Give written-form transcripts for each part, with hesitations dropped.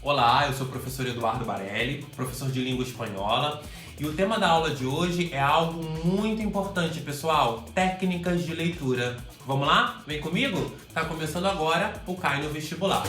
Olá, eu sou o professor Eduardo Barelli, professor de língua espanhola, e o tema da aula de hoje é algo muito importante, pessoal: técnicas de leitura. Vamos lá? Vem comigo? Tá começando agora o Cai no Vestibular.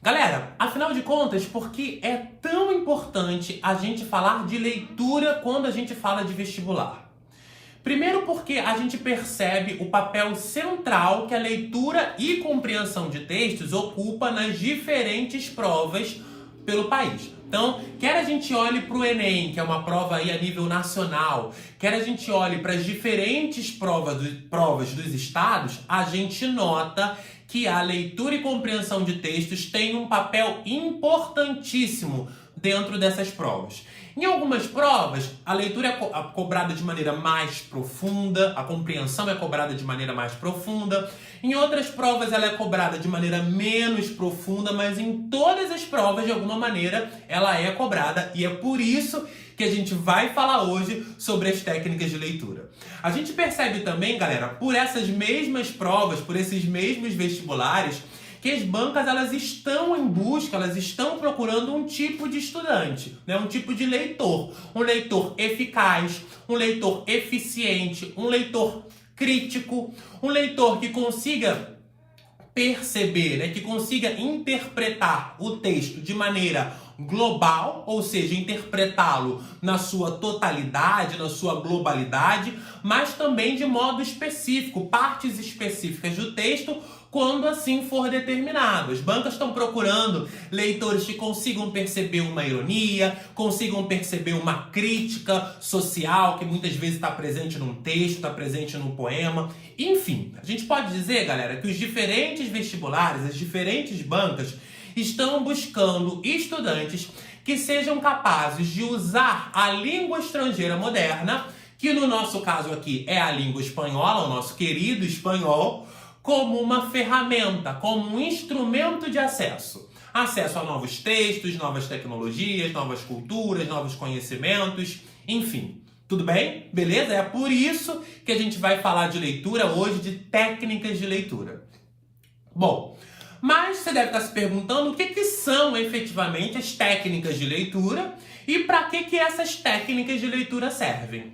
Galera, afinal de contas, por que é tão importante a gente falar de leitura quando a gente fala de vestibular? Primeiro porque a gente percebe o papel central que a leitura e compreensão de textos ocupa nas diferentes provas pelo país. Então, quer a gente olhe para o Enem, que é uma prova aí a nível nacional, quer a gente olhe para as diferentes provas dos estados, a gente nota que a leitura e compreensão de textos tem um papel importantíssimo dentro dessas provas. Em algumas provas, a leitura é cobrada de maneira mais profunda, a compreensão é cobrada de maneira mais profunda. Em outras provas, ela é cobrada de maneira menos profunda, mas em todas as provas, de alguma maneira, ela é cobrada, e é por isso que a gente vai falar hoje sobre as técnicas de leitura. A gente percebe também, galera, por essas mesmas provas, por esses mesmos vestibulares, que as bancas elas estão em busca, elas estão procurando um tipo de estudante, né? Um tipo de leitor. Um leitor eficaz, um leitor eficiente, um leitor crítico, um leitor que consiga perceber, né? Que consiga interpretar o texto de maneira global, ou seja, interpretá-lo na sua totalidade, na sua globalidade, mas também de modo específico, partes específicas do texto, quando assim for determinado. As bancas estão procurando leitores que consigam perceber uma ironia, consigam perceber uma crítica social que muitas vezes está presente num texto, está presente num poema. Enfim, a gente pode dizer, galera, que os diferentes vestibulares, as diferentes bancas, estão buscando estudantes que sejam capazes de usar a língua estrangeira moderna, que no nosso caso aqui é a língua espanhola, o nosso querido espanhol, como uma ferramenta, como um instrumento de acesso. Acesso a novos textos, novas tecnologias, novas culturas, novos conhecimentos, enfim. Tudo bem? Beleza? É por isso que a gente vai falar de leitura hoje, de técnicas de leitura. Bom, mas você deve estar se perguntando o que são efetivamente as técnicas de leitura e para que essas técnicas de leitura servem.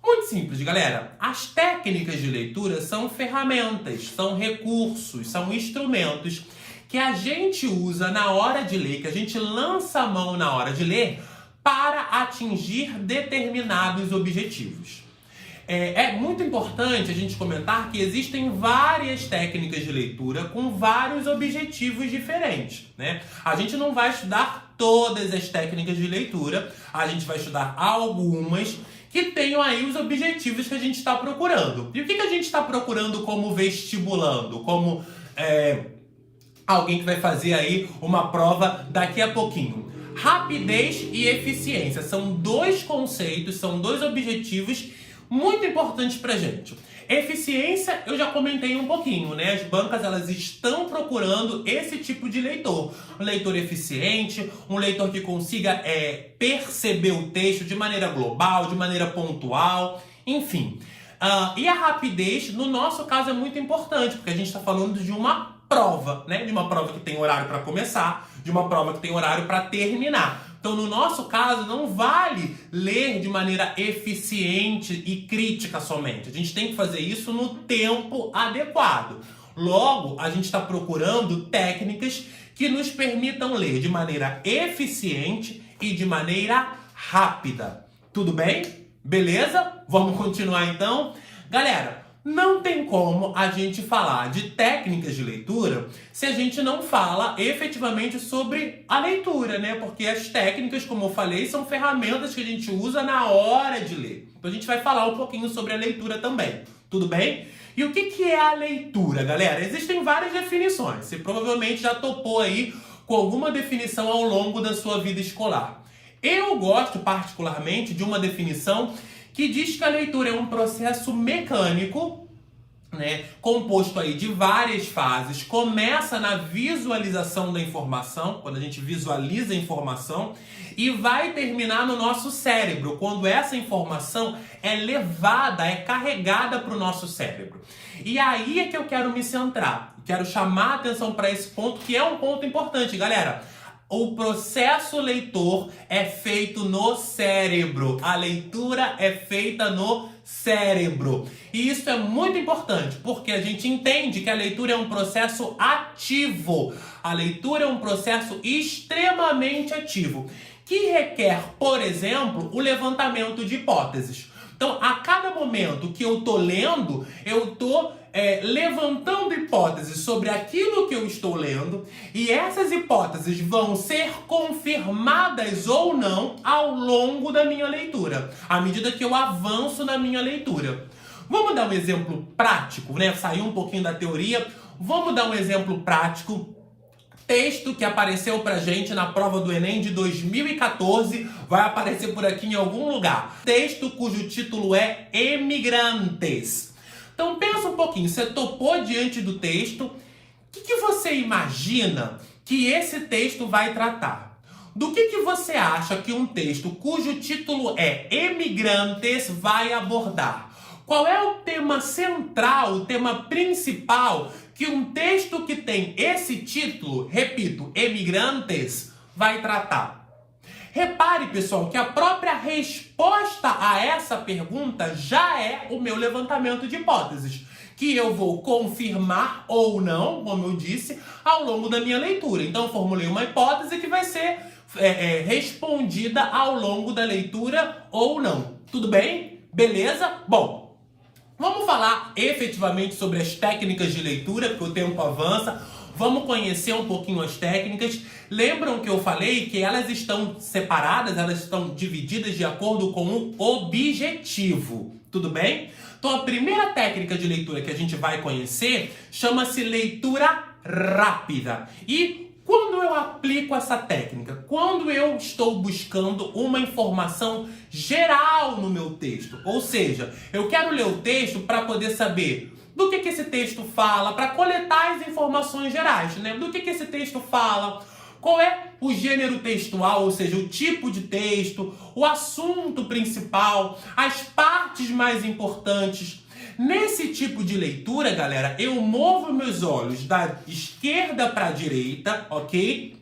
Muito simples, galera. As técnicas de leitura são ferramentas, são recursos, são instrumentos que a gente usa na hora de ler, que a gente lança a mão na hora de ler para atingir determinados objetivos. É muito importante a gente comentar que existem várias técnicas de leitura com vários objetivos diferentes, né? A gente não vai estudar todas as técnicas de leitura, a gente vai estudar algumas que tenham aí os objetivos que a gente está procurando. E o que a gente está procurando como vestibulando, como alguém que vai fazer aí uma prova daqui a pouquinho? Rapidez e eficiência são dois conceitos, são dois objetivos muito importantes pra gente. Eficiência, eu já comentei um pouquinho, né? As bancas, elas estão procurando esse tipo de leitor. Um leitor eficiente, um leitor que consiga perceber o texto de maneira global, de maneira pontual, enfim. E a rapidez, no nosso caso, é muito importante, porque a gente está falando de uma prova, né? De uma prova que tem horário para começar, de uma prova que tem horário para terminar. Então, no nosso caso, não vale ler de maneira eficiente e crítica somente. A gente tem que fazer isso no tempo adequado. Logo, a gente está procurando técnicas que nos permitam ler de maneira eficiente e de maneira rápida. Tudo bem? Beleza? Vamos continuar então? Galera, não tem como a gente falar de técnicas de leitura se a gente não fala efetivamente sobre a leitura, né? Porque as técnicas, como eu falei, são ferramentas que a gente usa na hora de ler. Então a gente vai falar um pouquinho sobre a leitura também. Tudo bem? E o que é a leitura, galera? Existem várias definições. Você provavelmente já topou aí com alguma definição ao longo da sua vida escolar. Eu gosto particularmente de uma definição que diz que a leitura é um processo mecânico né, composto aí de várias fases. Começa na visualização da informação, quando a gente visualiza a informação, e vai terminar no nosso cérebro, quando essa informação é levada, é carregada para o nosso cérebro. E aí é que eu quero me centrar, quero chamar a atenção para esse ponto, que é um ponto importante, galera. O processo leitor é feito no cérebro. A leitura é feita no cérebro. E isso é muito importante, porque a gente entende que a leitura é um processo ativo. A leitura é um processo extremamente ativo, que requer, por exemplo, o levantamento de hipóteses. Então, a cada momento que eu estou lendo, eu estou levantando hipóteses sobre aquilo que eu estou lendo, e essas hipóteses vão ser confirmadas ou não ao longo da minha leitura, à medida que eu avanço na minha leitura. Vamos dar um exemplo prático, né? Sair um pouquinho da teoria. Vamos dar um exemplo prático. Texto que apareceu pra gente na prova do Enem de 2014, vai aparecer por aqui em algum lugar. Texto cujo título é Emigrantes. Então pensa um pouquinho, você topou diante do texto, o que você imagina que esse texto vai tratar? Do que você acha que um texto cujo título é Emigrantes vai abordar? Qual é o tema central, o tema principal que um texto que tem esse título, repito, Emigrantes, vai tratar? Repare, pessoal, que a própria resposta a essa pergunta já é o meu levantamento de hipóteses, que eu vou confirmar ou não, como eu disse, ao longo da minha leitura. Então, eu formulei uma hipótese que vai ser respondida ao longo da leitura ou não. Tudo bem? Beleza? Bom, vamos falar efetivamente sobre as técnicas de leitura, porque o tempo avança. Vamos conhecer um pouquinho as técnicas. Lembram que eu falei que elas estão separadas, elas estão divididas de acordo com o objetivo. Tudo bem? Então, a primeira técnica de leitura que a gente vai conhecer chama-se leitura rápida. E quando eu aplico essa técnica? Quando eu estou buscando uma informação geral no meu texto. Ou seja, eu quero ler o texto para poder saber do que esse texto fala, para coletar as informações gerais, né? Do que esse texto fala, qual é o gênero textual, ou seja, o tipo de texto, o assunto principal, as partes mais importantes. Nesse tipo de leitura, galera, eu movo meus olhos da esquerda para a direita, ok?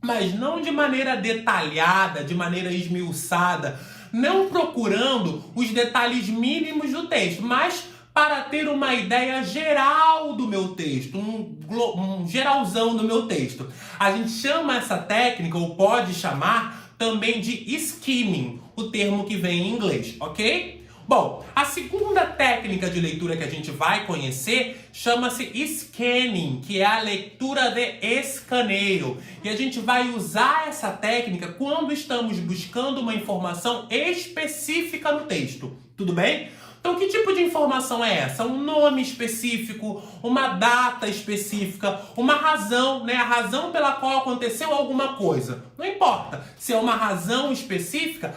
Mas não de maneira detalhada, de maneira esmiuçada, não procurando os detalhes mínimos do texto, mas para ter uma ideia geral do meu texto, um geralzão do meu texto. A gente chama essa técnica, ou pode chamar, também de skimming, o termo que vem em inglês, ok? Bom, a segunda técnica de leitura que a gente vai conhecer chama-se scanning, que é a leitura de escaneio. E a gente vai usar essa técnica quando estamos buscando uma informação específica no texto. Tudo bem? Então, que tipo de informação é essa? Um nome específico, uma data específica, uma razão, né? A razão pela qual aconteceu alguma coisa. Não importa. Se é uma razão específica,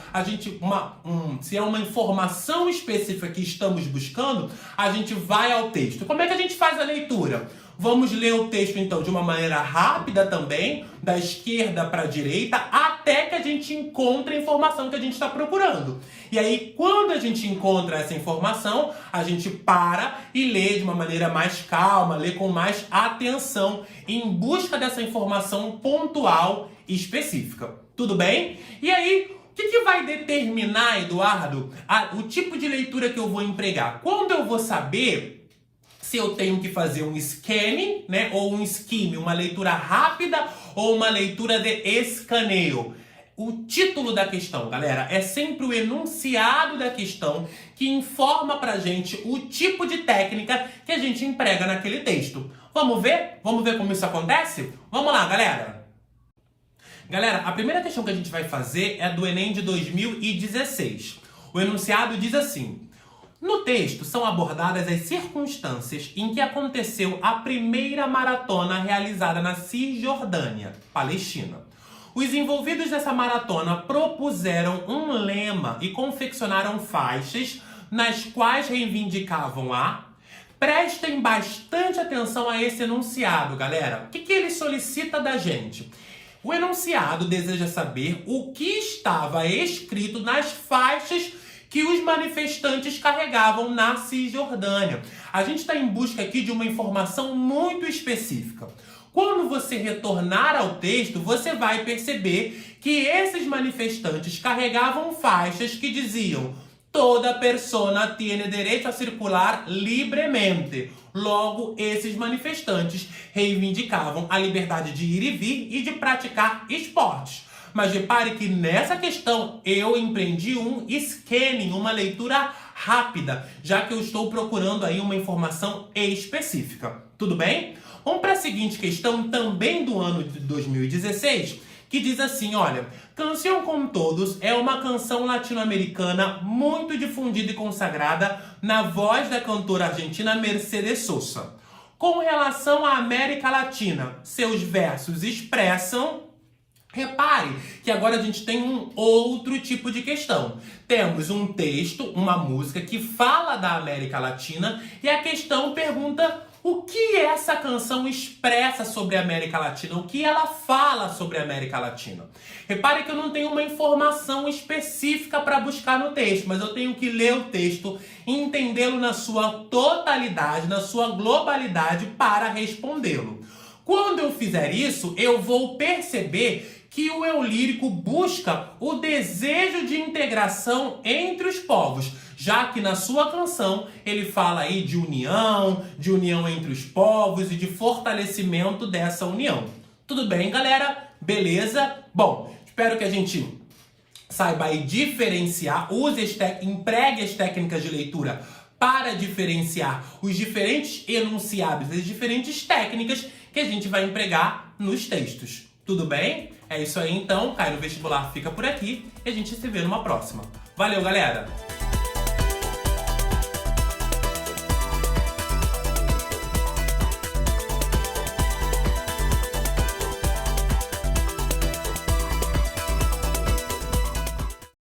se é uma informação específica que estamos buscando, a gente vai ao texto. Como é que a gente faz a leitura? Vamos ler o texto, então, de uma maneira rápida também, da esquerda para a direita, até que a gente encontre a informação que a gente está procurando. E aí, quando a gente encontra essa informação, a gente para e lê de uma maneira mais calma, lê com mais atenção, em busca dessa informação pontual e específica. Tudo bem? E aí, o que vai determinar, Eduardo, o tipo de leitura que eu vou empregar? Quando eu vou saber se eu tenho que fazer um scanning, né, ou um skimming, uma leitura rápida ou uma leitura de escaneio? O título da questão, galera, é sempre o enunciado da questão que informa pra gente o tipo de técnica que a gente emprega naquele texto. Vamos ver? Vamos ver como isso acontece? Vamos lá, galera! Galera, a primeira questão que a gente vai fazer é do Enem de 2016. O enunciado diz assim: no texto são abordadas as circunstâncias em que aconteceu a primeira maratona realizada na Cisjordânia, Palestina. Os envolvidos nessa maratona propuseram um lema e confeccionaram faixas nas quais reivindicavam a Prestem bastante atenção a esse enunciado, galera. O que ele solicita da gente? O enunciado deseja saber o que estava escrito nas faixas que os manifestantes carregavam na Cisjordânia. A gente está em busca aqui de uma informação muito específica. Quando você retornar ao texto, você vai perceber que esses manifestantes carregavam faixas que diziam: toda persona tiene derecho a circular livremente. Logo, esses manifestantes reivindicavam a liberdade de ir e vir e de praticar esportes. Mas repare que nessa questão eu empreendi um scanning, uma leitura rápida, já que eu estou procurando aí uma informação específica. Tudo bem? Vamos para a seguinte questão, também do ano de 2016, que diz assim, olha: Canção com Todos é uma canção latino-americana muito difundida e consagrada na voz da cantora argentina Mercedes Sosa. Com relação à América Latina, seus versos expressam... Repare que agora a gente tem um outro tipo de questão. Temos um texto, uma música que fala da América Latina e a questão pergunta o que essa canção expressa sobre a América Latina, o que ela fala sobre a América Latina. Repare que eu não tenho uma informação específica para buscar no texto, mas eu tenho que ler o texto e entendê-lo na sua totalidade, na sua globalidade para respondê-lo. Quando eu fizer isso, eu vou perceber que o eu lírico busca o desejo de integração entre os povos, já que na sua canção ele fala aí de união entre os povos e de fortalecimento dessa união. Tudo bem, galera? Beleza? Bom, espero que a gente saiba aí diferenciar, empregue as técnicas de leitura para diferenciar os diferentes enunciados, as diferentes técnicas que a gente vai empregar nos textos. Tudo bem? É isso aí então, Cai no Vestibular fica por aqui e a gente se vê numa próxima. Valeu, galera!